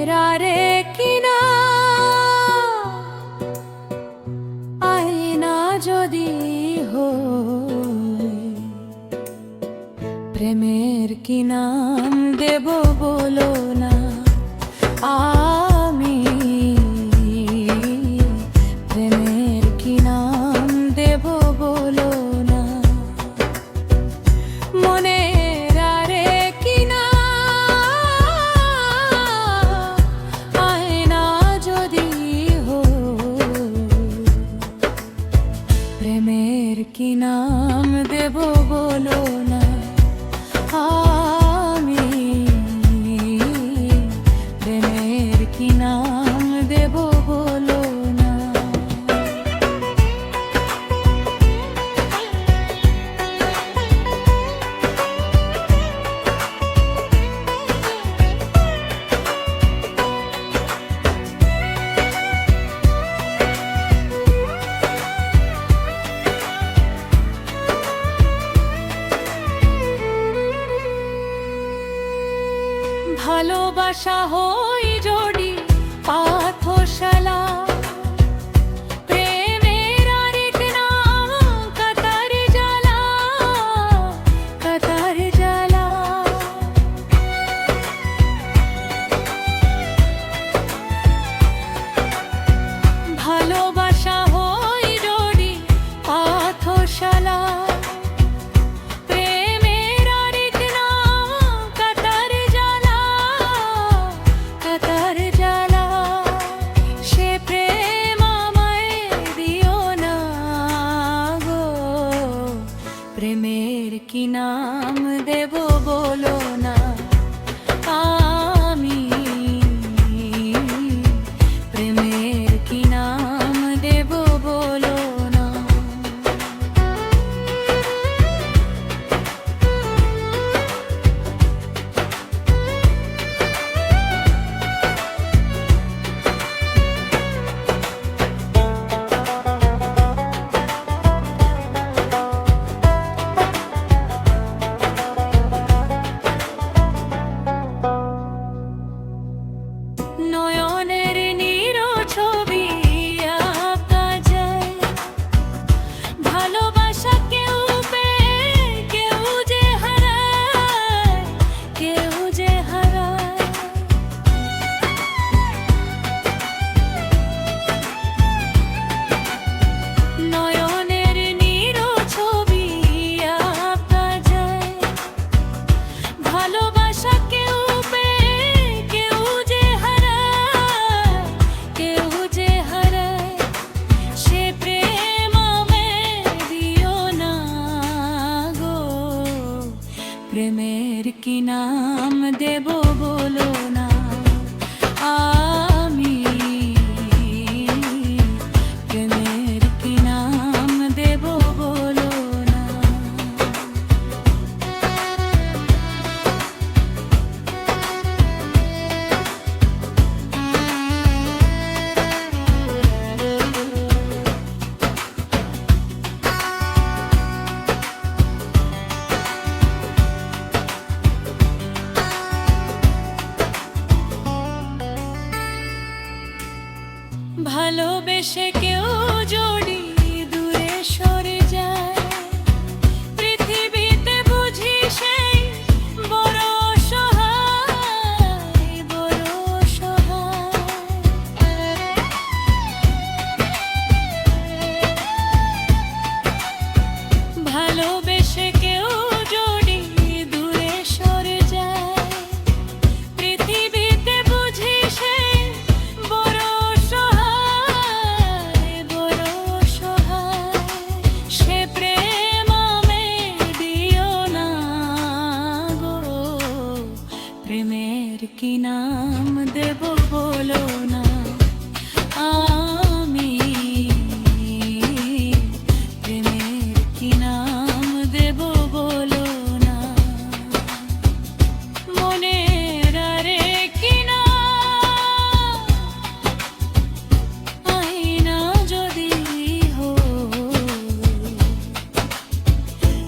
আরে কিনা আয়না যদি হয়, প্রেমের কি নাম দেব বলো না। আমি প্রেমের কি নাম দেব বলো না। মনের আরে কিনা আয়না যদি হয়, প্রেমের কি নাম দেব বলো না। আমি প্রেমের কি নাম দেব বলো না। ভালোবাসা হই জড়ি পাথশালা, প্রেমের আরেক নাম কাতার জ্বালা, কাতার জ্বালা। ভালোবাসা হই জড়ি পাথশালা, প্রেমের কি নাম দেব বলো না। আমি প্রেমের কি নাম দেব বলো না। নয়নের নীরো ছবি আঁকা যায়, ভালোবাসা কেউ পেয়ে কেউ যে হারায়, কেউ যে হারায়। নয়নের নীরো ছবি আঁকা যায়, ভালোবাসা কেউ প্রেমের কি নাম দেব বলো না। আমি প্রেমের কি নাম দেব বলো না। ভালোবেসে কেউ যদি দূরে সরে যায়, পৃথিবীতে বুঝি সেই বড় সহায়, বড় সহায়। ভালোবেসে কেউ যদি দূরে সরে যায়, পৃথিবীতে বুঝি সেই বড় প্রেমের কি নাম দেব বলো না। আমি প্রেমের কি নাম দেব বলো না। মনের আরে কিনা আয়না যদি হয়,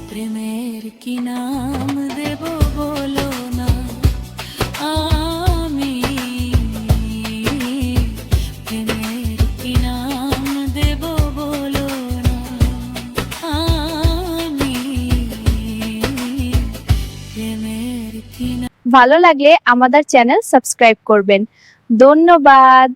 প্রেমের কি নাম দেব বলো না। আমি ভালো লাগলে আমাদের চ্যানেল সাবস্ক্রাইব করবেন। ধন্যবাদ।